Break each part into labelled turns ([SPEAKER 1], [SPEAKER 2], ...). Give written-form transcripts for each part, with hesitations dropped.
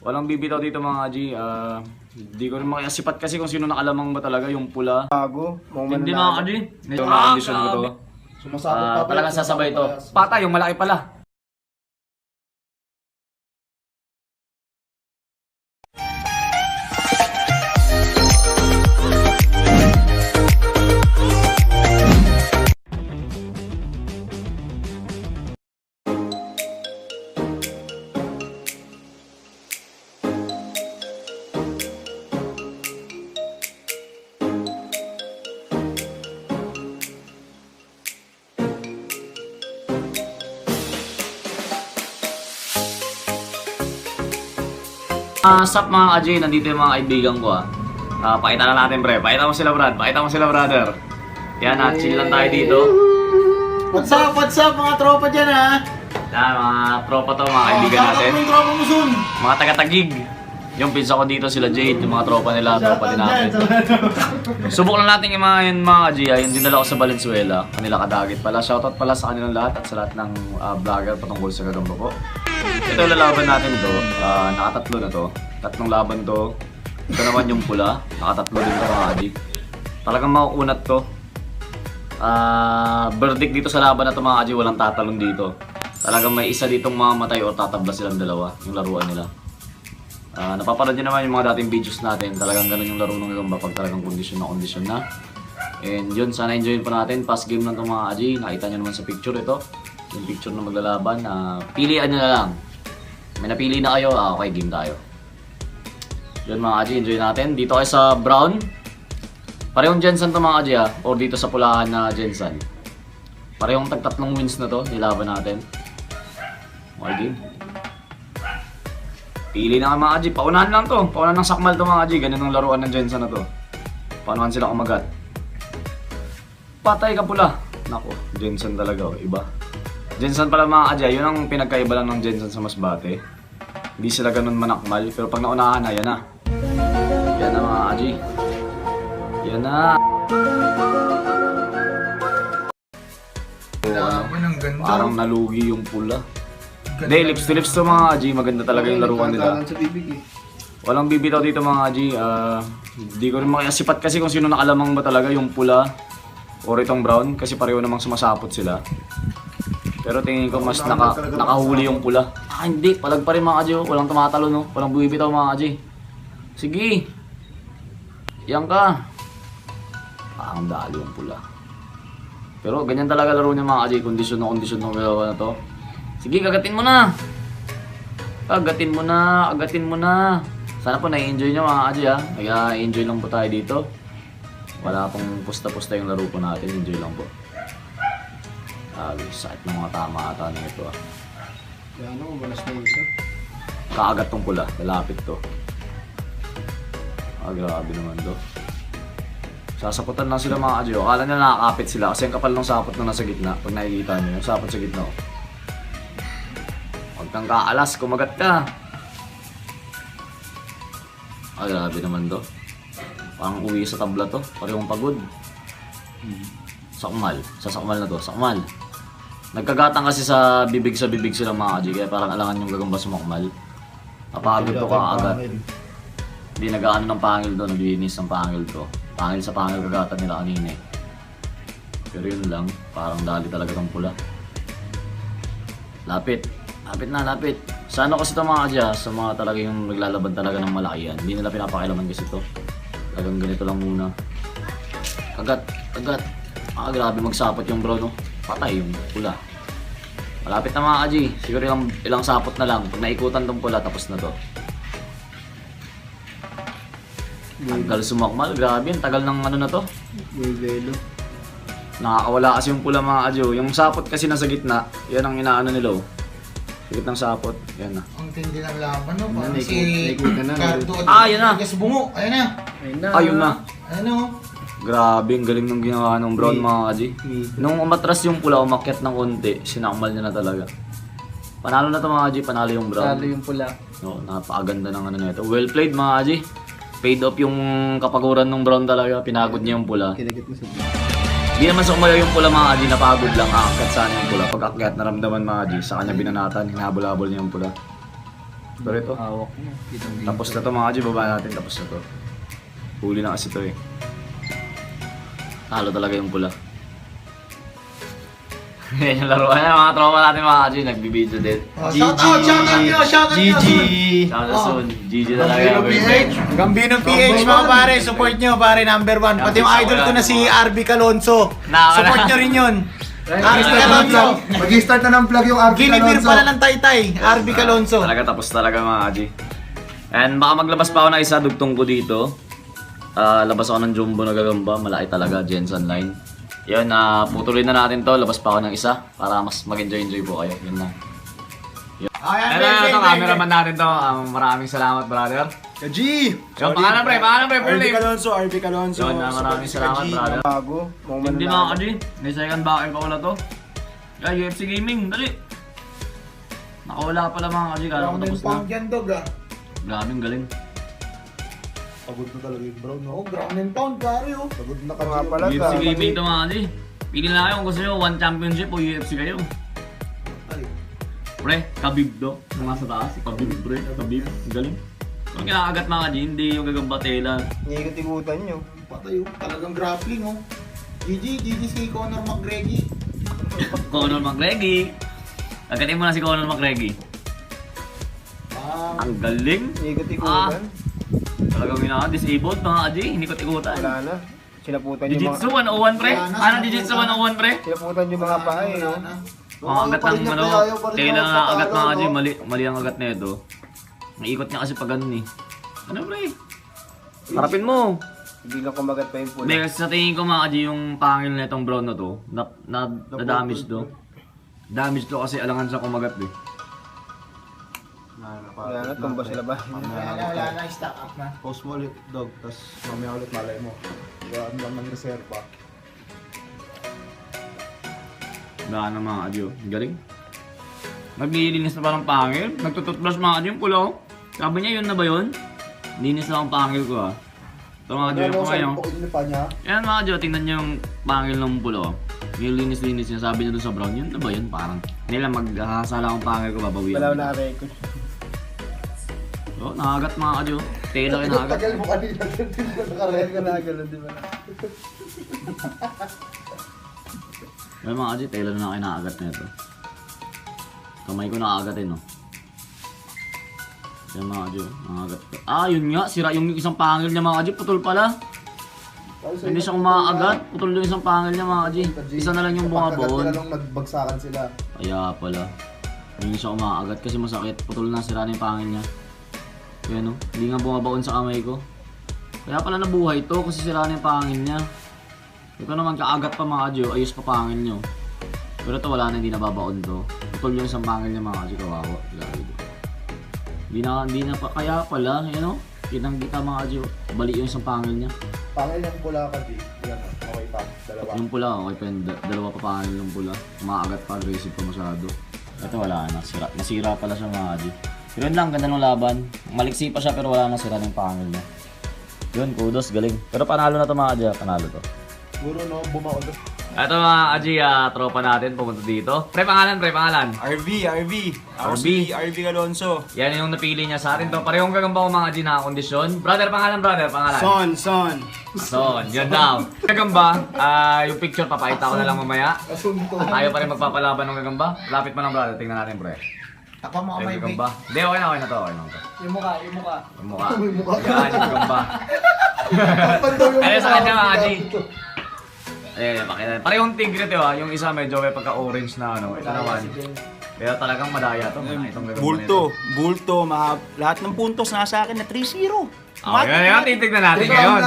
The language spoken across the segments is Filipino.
[SPEAKER 1] Walang bibitaw dito mga G. Hindi ko rin makasipat kasi kung sino nakalamang ba talaga yung pula.
[SPEAKER 2] Bago.
[SPEAKER 1] Hindi mga G. Ito na kondisyon ko to.
[SPEAKER 2] Sumasabot pa
[SPEAKER 1] Talagang sasabay ito. Patay, yung malaki pala. Sup mga ka-J, nandito yung mga kaibigan ko pakita na natin pre, pakita mo sila Brad, pakita mo sila brother. Yan chill lang tayo dito.
[SPEAKER 2] What's up mga tropa dyan
[SPEAKER 1] Yan mga tropa to, mga kaibigan natin.
[SPEAKER 2] Yung tropa mo soon.
[SPEAKER 1] Mga taga-Tagig. Yung pinsa ko dito sila Jade, yung mga tropa nila, tropa din natin. Subok lang natin yung mga ka-J, yung dinala ko sa Valenzuela. Kanila kadagit pala, shoutout pala sa kanilang lahat at sa lahat ng vlogger patungkol sa gagamba po. Ito yung lalaban natin to, nakatatlo na to. Tatlong laban to. Ito naman yung pula, nakatatlo din to mga ka-J. Talagang makukunat to. Verdict dito sa laban na to mga ka-J, walang tatalon dito. Talagang may isa ditong mamamatay o tatabla silang dalawa, yung laruan nila. Napapanood nyo naman yung mga dating videos natin, talagang ganun yung laro ng gagamba pag talagang kondisyon na. And yun, sana enjoyin pa natin. Past game lang itong mga ka-J, nakita nyo naman sa picture ito. Yung picture na maglalaban, pilian nyo na lang. May napili na kayo, okay, game tayo. Yun mga ka-J, enjoy natin. Dito kayo sa brown. Parehong Jensen to mga ka-J or dito sa pulahan na Jensen. Parehong tag-tatlong wins na to, nilaban natin. Okay, game. Pili na kayo mga ka-J, paunahan lang to. Paunahan ng sakmal to mga ka-J, ganun ang laruan ng Jensen na to. Paunahan sila kumagat. Patay ka pula. Nako, Jensen talaga, iba. Jensen pala mga ka-J, yun ang pinagkaiba lang ng Jensen sa Masbate. Hindi sila ganun manakmal, pero pag naunahan na, yan na. Yan na mga ka-J. Yan na. Parang nalugi yung pula. Hindi, lips to lips to mga ka-J, maganda talaga yung laruan nila. Walang bibitaw dito mga ka-J. Hindi ko rin makasipat kasi kung sino nakalamang ba talaga yung pula or itong brown, kasi pareho namang sumasapot sila. Pero tingin ko mas nakahuli yung pula. Hindi, palag pa rin mga ka-J. Walang tumatalo no, walang bibitaw mga ka-J. Sige. Yan ka. Ang dali yung pula. Pero ganyan talaga laro niya mga ka-J, kondisyon ng galawa na to. Sige, kagatin mo na. Kagatin mo na. Sana po na-enjoy nyo mga ka-J Nag-enjoy lang po tayo dito. Wala pong pusta-pusta yung laro po natin, enjoy lang po. Sakit ng mga tama ata na ito
[SPEAKER 2] Yan o, balas na isa.
[SPEAKER 1] Kaagat tong pula, lalapit to. Grabe naman to. Sasaputan lang sila mga ka-J. Akala nila nakakapit sila kasi ang kapal ng sapot na nasa gitna. Pag nakikita nyo, yung sapot sa gitna. Huwag kang kaalas, kumagat ka. Grabe naman to. Parang uwi sa tabla to, parehong pagod. Sakmal, sasakmal na to, sakmal. Nagkagatan kasi sa bibig sila mga ka-J, kaya parang alangan yung gagamba sumakmal. Napagod to kaagad. Hindi nag-aano ng pangil to, naglinis ng pangil to. Pangil sa pangil kagatan nila kanina eh. Pero yun lang, parang dali talaga tong pula. Lapit na. Sana kasi ito mga ka-J sa mga talaga yung naglalaban talaga ng malaki yan. Hindi nila pinapakilaman kasi ito. Talagang ganito lang muna. Agat. Grabe magsapot yung bro no. Patay yung pula. Malapit na mga ka-J. Siguro ilang sapot na lang. Pag naikutan tong pula, tapos na to. Tagal sumakmal. Grabe, ang tagal ng ano na to.
[SPEAKER 2] Velo.
[SPEAKER 1] Nakakawala kasi yung pula mga ka-J. Yung sapot kasi nasa gitna, yan ang inaano nila Sa gitnang sapot, yan na.
[SPEAKER 3] Ang tindi ng laban no,
[SPEAKER 2] Yan,
[SPEAKER 3] parang si
[SPEAKER 2] naikutan na.
[SPEAKER 3] Cardo
[SPEAKER 1] yan na.
[SPEAKER 3] Yes, bungo. Ayan na.
[SPEAKER 1] Ayun na.
[SPEAKER 3] Ayan o.
[SPEAKER 1] Grabe, ang galing ng ginawa ng brown mga ka-J. Nung umatras yung pula, umakyat ng konti, sinakmal niya na talaga. Panalo na to mga ka-J, panalo yung brown.
[SPEAKER 2] Panalo yung pula.
[SPEAKER 1] No, napakaganda ng ano nito. Well played mga ka-J. Paid off yung kapaguran ng brown talaga, pinagod niya yung pula.
[SPEAKER 2] Kinagit mo sa dito.
[SPEAKER 1] Di naman sa umayaw yung pula mga ka-J, napagod lang, aakyat sana yung pula. Pag akyat, naramdaman mga ka-J, sa kanya binanatan, hinabol-habol niya yung pula. Pero ito.
[SPEAKER 2] Hawak mo.
[SPEAKER 1] Tapos na to mga G, baba natin. Tapos na to. Huli na kasi to eh. Talo talaga yung pula. Yan yung laruan na mga tropa natin mga G, nagbibideo din.
[SPEAKER 3] Shoutout nyo! Shoutout nyo!
[SPEAKER 1] Shout out soon. GG talaga.
[SPEAKER 3] Gambino PH mga pare, support nyo pare, number 1. Pati yung idol ko na si RB Calonso. Support nyo rin yun. RB Calonso.
[SPEAKER 2] Mag-start na ng vlog yung RB
[SPEAKER 3] Ginibir
[SPEAKER 2] Calonso.
[SPEAKER 3] pala ng Taytay, RB Calonso.
[SPEAKER 1] Talaga tapos talaga mga G. And baka maglabas pa ako ng isa, dugtong ko dito. Labas ako ng jumbo na gagamba, malaki talaga, Jensen line. Yun, putuloy na natin to, labas pa ako ng isa para mas mag-enjoy po kayo. Yun lang.
[SPEAKER 3] Ayan,
[SPEAKER 1] Ito, cameraman natin to. Maraming salamat, brother.
[SPEAKER 3] G!
[SPEAKER 1] Yung pangalan pre, full name.
[SPEAKER 3] RB Calonso.
[SPEAKER 1] Yun, maraming salamat, brother.
[SPEAKER 2] Bago.
[SPEAKER 1] Hindi mga G, may second backer pa wala to. UFC Gaming, dali. Nakawala pala mga G, kala ko tapos na.
[SPEAKER 3] yan dog ah.
[SPEAKER 1] Grabing galing.
[SPEAKER 2] Pagod na talaga yung bro, no?
[SPEAKER 3] Oh, ground and pound pare oh.
[SPEAKER 2] Pagod na ka pala.
[SPEAKER 1] UFC Gaming to mga G. Pili na kayo kung gusto nyo, one championship o UFC kayo. Pre, Khabib do. Yung nasa taas, si Khabib pre. Khabib, galing. Kung kinakagat mga G, hindi yung gagamba tela.
[SPEAKER 2] Ikot-ikutan nyo.
[SPEAKER 3] Patay oh, talagang grappling oh. GG si Conor McGregor.
[SPEAKER 1] Conor McGregor. Agatin mo na si Conor McGregor. Ang galing.
[SPEAKER 2] Ikot-ikutan.
[SPEAKER 1] Talagang disabled mga G, hindi ko tikutan.
[SPEAKER 2] Wala na. Sinaputan yung
[SPEAKER 1] Jiu-Jitsu 101 pre? Ano Jiu-Jitsu 101 pre?
[SPEAKER 2] Sinaputan yung mga pae, no?
[SPEAKER 1] Mga agat ng ano, tela na agat mga G, mali ang agat na ito. Naikot niya kasi pag ganun eh. Ano pre? Harapin mo!
[SPEAKER 2] Hindi lang kumagat pa yung pula.
[SPEAKER 1] Hindi, kasi sa tingin ko mga G, yung pangil na itong brown na to, na-damage to. Damage to kasi alangan siya kumagat eh.
[SPEAKER 2] Wala na, tumba sila ba?
[SPEAKER 3] Wala na, stock up na.
[SPEAKER 2] Post mo ulit, dog. Tapos mamaya ulit malay mo. Wala naman ng reserva.
[SPEAKER 1] Wala na mga G, oh. Galing. Naglilinis na parang pangil. Nagtututbrush mga G yung pula oh. Sabi niya yun na ba yun? Linis na ang pangil ko ah. Ito mga G, yung pangayon. Yan mga G, tingnan niyo yung pangil ng pula oh. Yung linis-linis niya, sabi niya dun sa brown, yun na ba yun? Parang nila maghahasala akong pangil ko, babawian.
[SPEAKER 2] Wala na record.
[SPEAKER 1] Oh, nakagat mga G, oh. Tela kayo nakagat.
[SPEAKER 2] Tagal mo kanina. Nakagalaw, di ba?
[SPEAKER 1] Ay mga G, tela na kayo nakagat na ito. Kamay ko nakagatin oh. Yan mga G, oh. Nakagat ko. Yun nga, sira yung isang pangil niya mga G, putol pala. Hindi siya kumakagat, putol yung isang pangil niya mga G. Isa na lang yung bumabaon.
[SPEAKER 2] Nung nagbagsakan sila.
[SPEAKER 1] Kaya pala. Hindi siya kumakagat kasi masakit, putol na, sira na yung pangil niya. Yan oh, hindi nga bumabaon sa kamay ko. Kaya pala nabuhay to kasi sira na yung pangil niya. Ito naman kaagat pa mga G, oh. Ayos pa pangil niyo. Pero ito wala na, hindi nababaon to. Putol yung isang pangil niya mga G, kawawa. Hindi na pa, kaya pala, yan oh. Kitang-kita mga G, oh. Bali yung isang pangil niya.
[SPEAKER 2] Pangil yung pula ka, G. Yan, okay pa. Dalawa.
[SPEAKER 1] Yung pula, okay pa yun. Dalawa pa pangil yung pula. Maagat pa, aggressive pa masyado. Ito wala na, nasira pala siya mga G. Pero yun lang, ganda ng laban. Maliksi pa siya pero wala na, sira ng pangil niya. Yun, kudos, galing. Pero panalo na to mga G, panalo to.
[SPEAKER 2] Siguro no, bumao doon.
[SPEAKER 1] Ito mga Aji, tropa natin pumunta dito. Pre, pangalan.
[SPEAKER 3] RB Calonso.
[SPEAKER 1] Yan yung napili niya sa atin to. Parehong gagamba ko mga Aji na kondisyon. Brother, pangalan.
[SPEAKER 3] Son.
[SPEAKER 1] Son, yun daw. Gagamba, yung picture papakita ko na lang mamaya. Tayo pa rin magpapalaban ng gagamba. Lapit mo lang brother, tingnan natin pre.
[SPEAKER 3] Ako mo
[SPEAKER 1] Yung
[SPEAKER 3] may
[SPEAKER 1] gagamba. Hindi, okay na to.
[SPEAKER 3] Yung mukha.
[SPEAKER 1] Yung mukha. Yan, yung gagamba. Ano sa kanya mga Aji? Ayan, pakita. Parehong tigre to ha. Yung isa medyo may pagka-orange na ano. Ito naman. Pero talagang madaya to. Itong gagamba
[SPEAKER 4] Bulto, lahat ng puntos nasa akin na 3-0.
[SPEAKER 1] Yan, titignan natin ngayon.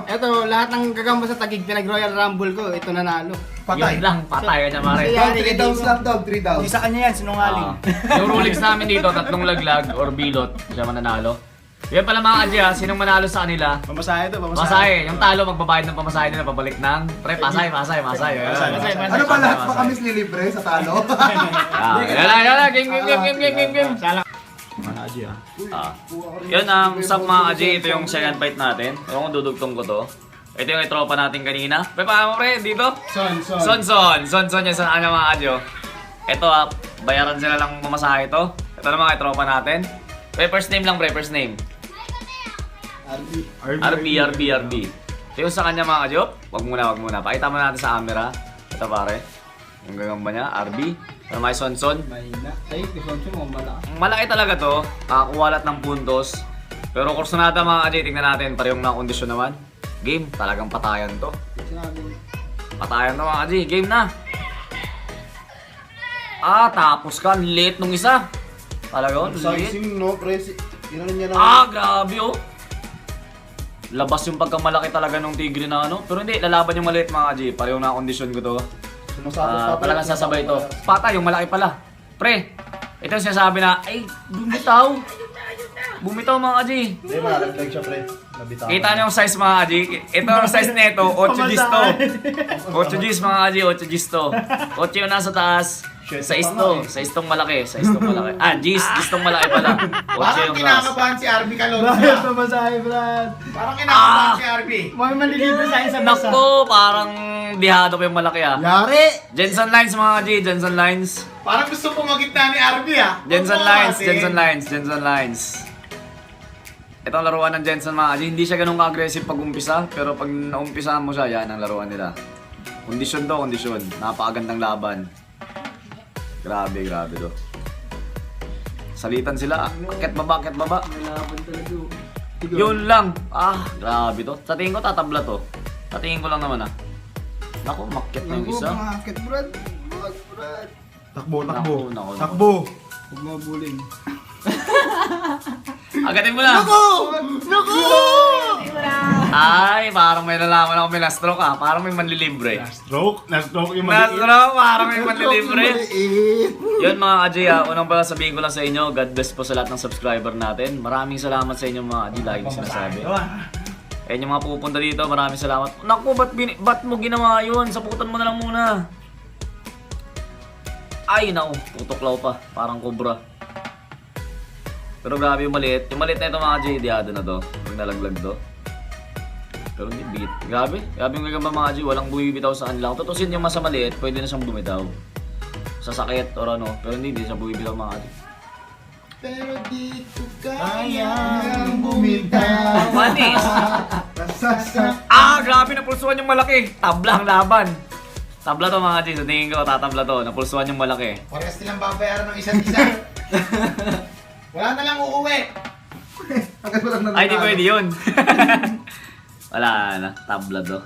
[SPEAKER 5] Ito, lahat ng gagamba sa Taguig, pinag-Royal Rumble ko, ito nanalo.
[SPEAKER 1] Yun lang, patay ka niya mare.
[SPEAKER 5] Kaya-
[SPEAKER 2] 3 downs lang, dog. 3 downs.
[SPEAKER 4] Hindi sa kanya yan, sinungaling.
[SPEAKER 1] Yung rulings namin dito, 3 laglag or bilot, siya mananalo. Yan pala mga Adji ha, sinong manalo sa kanila?
[SPEAKER 4] Pamasahe to,
[SPEAKER 1] Masahe, yung talo magbabayad ng pamasahe nila pabalik ng pre, pasay.
[SPEAKER 2] Ano ba lahat pa kami nililibre sa talo?
[SPEAKER 1] Yan lang, game. Mga Adji ha. Yun sa mga Adji, ito yung second fight natin. Ewan ko dudugtong ko to. Ito yung tropa natin kanina. Pre, paano mo pre, dito? Son yan sa kanya mga Adji oh. Ito bayaran sila lang mamasahe ito. Ito naman kay tropa natin. Pre, first name lang pre, first name. RB. Ito yung sa kanya mga ka-Job. Wag muna. Pakita mo natin sa camera. Ito pare. Yung gagamba niya, RB. Ano may Sonson?
[SPEAKER 5] Mahina. Ay, kisonso mo, malaki.
[SPEAKER 1] Malaki talaga to. Kakakuwalat ng puntos. Pero Corsonada mga ka-J, tingnan natin. Parehong nakakondisyon naman. Game, talagang patayan to. Patayan to mga ka-J. Game na. Tapos ka. Late nung isa. Talaga, late.
[SPEAKER 2] Sizing, no, pre. Inano niya na.
[SPEAKER 1] Grabe oh. Labas yung pagkamalaki talaga ng tigre na ano. Pero hindi, lalaban yung maliit mga ka-J. Parehong nakakondisyon ko to. Talagang sasabay ito. Patay, yung malaki pala. Pre, ito yung sinasabi na, ay, bumitaw. Bumitaw mga ka-J.
[SPEAKER 2] Hindi, malagdag siya, pre. Nabitaw.
[SPEAKER 1] Kita niyo yung size mga ka-J. Ito yung size nito, 8 Gs to. 8 Gs mga ka-J, 8 Gs to. 8 yung nasa taas. 6 to. 6 tong malaki. 6 tong malaki. Gs tong malaki pala. 8
[SPEAKER 3] Parang
[SPEAKER 1] yung taas.
[SPEAKER 3] kinakabahan si RB Calonzo.
[SPEAKER 5] Bakit pamasahe, Brad?
[SPEAKER 3] Parang kinakabahan si RB.
[SPEAKER 5] May malilibre sa isa basa.
[SPEAKER 1] Nakpo, parang dihado pa yung malaki ah.
[SPEAKER 2] Yari!
[SPEAKER 1] Jensen Lines mga ka-J, Jensen Lines.
[SPEAKER 3] Parang gusto pumagitna ni RB
[SPEAKER 1] Jensen Lines. Ito ang laruan ng Jensen mga ka-J. Hindi siya ganun ka-aggressive pag umpisa, pero pag naumpisahan mo siya, yan ang laruan nila. Kondisyon to, kondisyon. Napakagandang laban. Grabe to. Salitan sila. Akit baba.
[SPEAKER 5] Laban talaga.
[SPEAKER 1] Yun lang. Grabe to. Sa tingin ko tatabla to. Sa tingin ko lang naman Naku, makyat na yung isa.
[SPEAKER 5] Bakit, Brad? Brad?
[SPEAKER 2] Takbo.
[SPEAKER 1] Naku.
[SPEAKER 2] Takbo.
[SPEAKER 5] Huwag mo bulin.
[SPEAKER 1] Agatin mo lang.
[SPEAKER 5] Naku!
[SPEAKER 1] Ay, parang may nalaman ako may last stroke Parang may manlilibre.
[SPEAKER 2] Na-stroke yung
[SPEAKER 1] Last
[SPEAKER 2] maliit.
[SPEAKER 1] stroke, parang may manlilibre.
[SPEAKER 2] Maliit.
[SPEAKER 1] Yun mga ka-J, unang pala sabihin ko lang sa inyo, God bless po sa lahat ng subscriber natin. Maraming salamat sa inyo mga ka-J, lagi ko sinasabi. Eh yung mga pupunta dito, maraming salamat. Naku, ba't mo ginawa yun? Saputan mo na lang muna. Ay, naku, tutuklaw pa. Parang cobra. Pero grabe yung maliit. Yung maliit na ito mga J, diado na to. Pag nalaglag to. Pero hindi, bigit. Grabe yung gagamba mga J, walang bumibitaw sa kanila. Kung tutusin yung mas maliit, pwede na siyang bumitaw. Sa sakit or ano. Pero hindi siya bumibitaw mga J.
[SPEAKER 3] Pero di ko kayang
[SPEAKER 2] bumitaw.
[SPEAKER 1] Manis! Grabe, napulsuan yung malaki. Tabla ang laban. Tabla to mga J, sa tingin ko tatabla to. Napulsuan yung malaki.
[SPEAKER 3] Parehas nilang babayaran ng isa't isa. Wala na lang uuwi.
[SPEAKER 1] Ay, di pwede yun. Wala na, tabla to.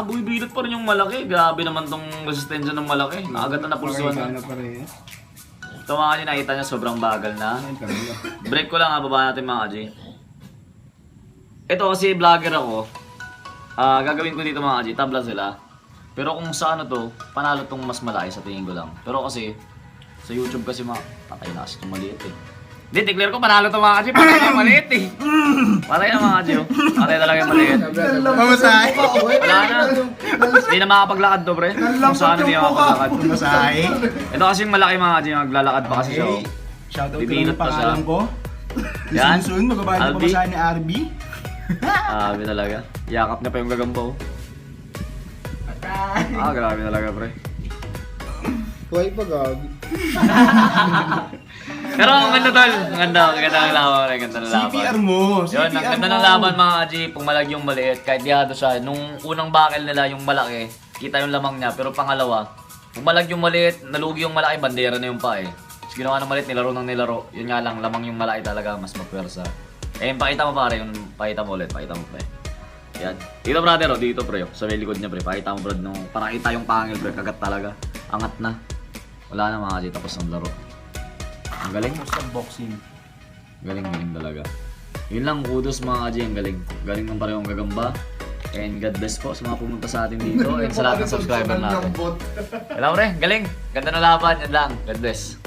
[SPEAKER 1] Bumibilot pa rin yung malaki. Grabe naman tong resistensya ng malaki. Nakagat na napulsuan na. Ito mga J, nakita niya sobrang bagal na. Break ko lang baba natin mga J. Ito kasi vlogger ako. Gagawin ko dito mga J, tabla sila. Pero kung sa ano to, panalo tong mas malaki sa tingin ko lang. Pero kasi, sa YouTube kasi patay na kasi itong maliit Hindi, declare ko panalo to mga J, patay na maliit Patay na mga J, patay talaga yung maliit.
[SPEAKER 3] Pamasahe.
[SPEAKER 1] Wala na. Hindi na makapaglakad to pre. Kung saan hindi na makapaglakad.
[SPEAKER 3] Pamasahe.
[SPEAKER 1] Ito kasi yung malaki mga J, maglalakad pa kasi siya.
[SPEAKER 4] Shoutout ko lang
[SPEAKER 1] Bibinot
[SPEAKER 4] yung
[SPEAKER 1] pa siya.
[SPEAKER 4] pangalan ko.
[SPEAKER 1] Yan.
[SPEAKER 4] Soon, magbabayad
[SPEAKER 1] Albi.
[SPEAKER 4] pa ba ni RB?
[SPEAKER 1] Grabe talaga. Yakap niya pa yung gagambaw. Grabe talaga pre.
[SPEAKER 2] Huwag pa gagi.
[SPEAKER 1] Pero ang ganda tol. Ang ganda ng laban. Ang ganda ng laban.
[SPEAKER 4] CPR mo.
[SPEAKER 1] Yun, ang ganda ng laban mga G. Pumalag yung maliit. Kahit dihado siya. Nung unang bakil nila yung malaki, kita yung lamang niya. Pero pangalawa, pumalag yung maliit, nalugi yung malaki, bandera na yung pa Tapos ginawa ng maliit, nilaro ng nilaro. Yun nga lang, lamang yung malaki talaga, mas mapwersa. Pakita mo pare, yung pakita mo ulit, pakita mo pre. Yan. Dito brother, dito pre, sa may likod niya pre. Pakita mo bro, nung panakita yung pangil pre, kagat talaga. Angat na. Wala na mga G, tapos ng laro. Ang galing.
[SPEAKER 4] Sa boxing.
[SPEAKER 1] Galing talaga. Yun lang, kudos mga G, ang galing. Galing ng parehong gagamba. And God bless po sa mga pumunta sa atin dito and sa lahat ng subscriber natin. Alam mo pre, galing. Ganda na laban, yan lang. God bless.